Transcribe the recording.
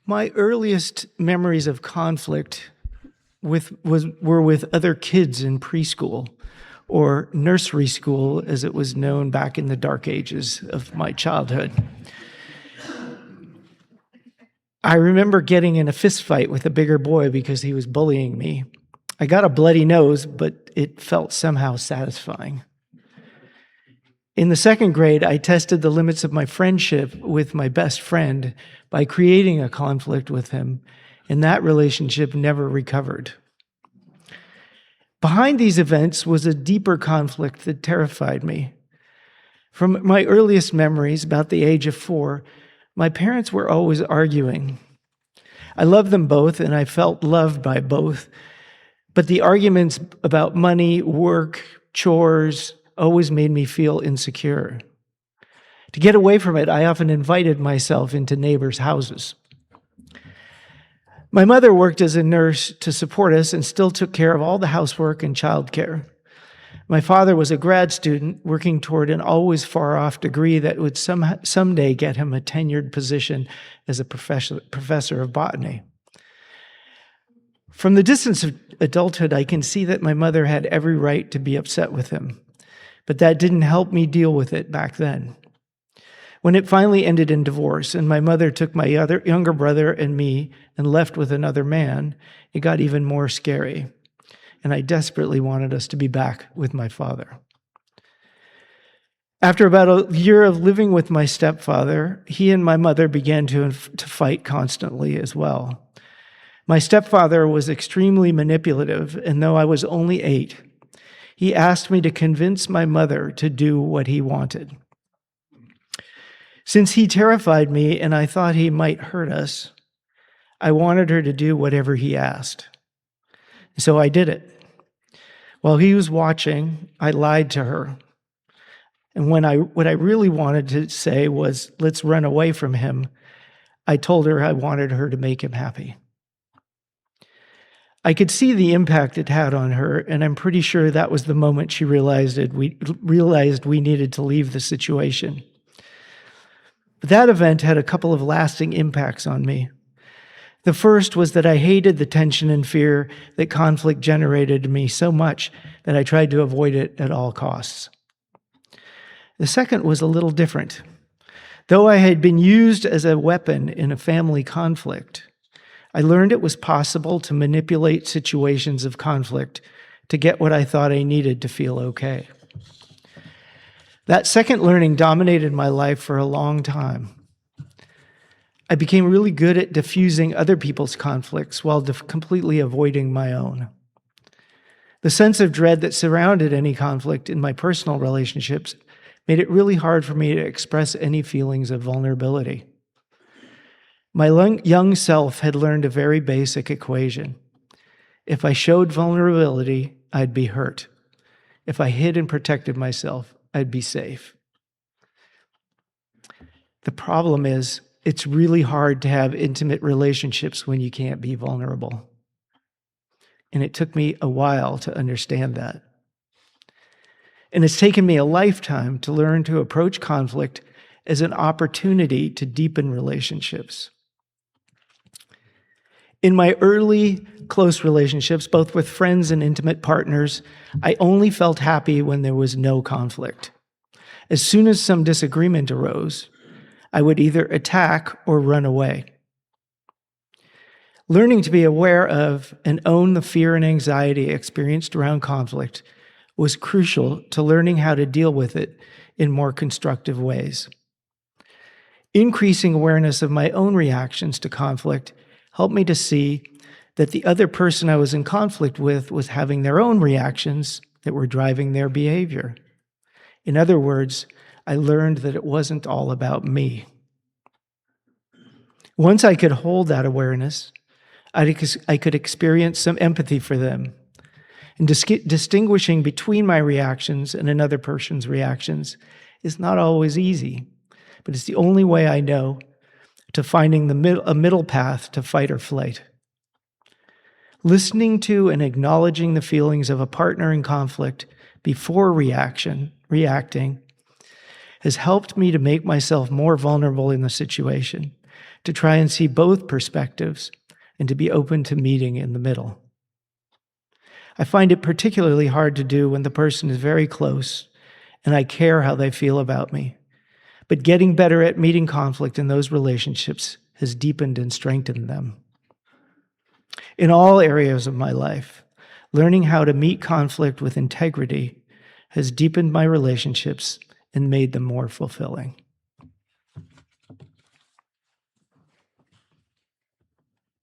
My earliest memories of conflict were with other kids in preschool, or nursery school, as it was known back in the dark ages of my childhood. I remember getting in a fist fight with a bigger boy because he was bullying me. I got a bloody nose, but it felt somehow satisfying. In the second grade, I tested the limits of my friendship with my best friend by creating a conflict with him, and that relationship never recovered. Behind these events was a deeper conflict that terrified me. From my earliest memories, about the age of 4, my parents were always arguing. I loved them both, and I felt loved by both, but the arguments about money, work, chores always made me feel insecure. To get away from it, I often invited myself into neighbors' houses. My mother worked as a nurse to support us and still took care of all the housework and childcare. My father was a grad student working toward an always far-off degree that would someday get him a tenured position as a professor of botany. From the distance of adulthood, I can see that my mother had every right to be upset with him, but that didn't help me deal with it back then. When it finally ended in divorce and my mother took my younger brother and me and left with another man, it got even more scary, and I desperately wanted us to be back with my father. After about a year of living with my stepfather, he and my mother began to fight constantly as well. My stepfather was extremely manipulative, and though I was only 8, he asked me to convince my mother to do what he wanted. Since he terrified me and I thought he might hurt us, I wanted her to do whatever he asked. So I did it. While he was watching, I lied to her. And what I really wanted to say was, let's run away from him, I told her I wanted her to make him happy. I could see the impact it had on her, and I'm pretty sure that was the moment she realized we needed to leave the situation. But that event had a couple of lasting impacts on me. The first was that I hated the tension and fear that conflict generated in me so much that I tried to avoid it at all costs. The second was a little different. Though I had been used as a weapon in a family conflict, I learned it was possible to manipulate situations of conflict to get what I thought I needed to feel okay. That second learning dominated my life for a long time. I became really good at diffusing other people's conflicts while completely avoiding my own. The sense of dread that surrounded any conflict in my personal relationships made it really hard for me to express any feelings of vulnerability. My young self had learned a very basic equation. If I showed vulnerability, I'd be hurt. If I hid and protected myself, I'd be safe. The problem is, it's really hard to have intimate relationships when you can't be vulnerable. And it took me a while to understand that. And it's taken me a lifetime to learn to approach conflict as an opportunity to deepen relationships. In my early close relationships, both with friends and intimate partners, I only felt happy when there was no conflict. As soon as some disagreement arose, I would either attack or run away. Learning to be aware of and own the fear and anxiety experienced around conflict was crucial to learning how to deal with it in more constructive ways. Increasing awareness of my own reactions to conflict helped me to see that the other person I was in conflict with was having their own reactions that were driving their behavior. In other words, I learned that it wasn't all about me. Once I could hold that awareness, I could experience some empathy for them. And distinguishing between my reactions and another person's reactions is not always easy, but it's the only way I know to finding a middle path to fight or flight. Listening to and acknowledging the feelings of a partner in conflict before reacting has helped me to make myself more vulnerable in the situation to try and see both perspectives and to be open to meeting in the middle. I find it particularly hard to do when the person is very close and I care how they feel about me. But getting better at meeting conflict in those relationships has deepened and strengthened them. In all areas of my life, learning how to meet conflict with integrity has deepened my relationships and made them more fulfilling.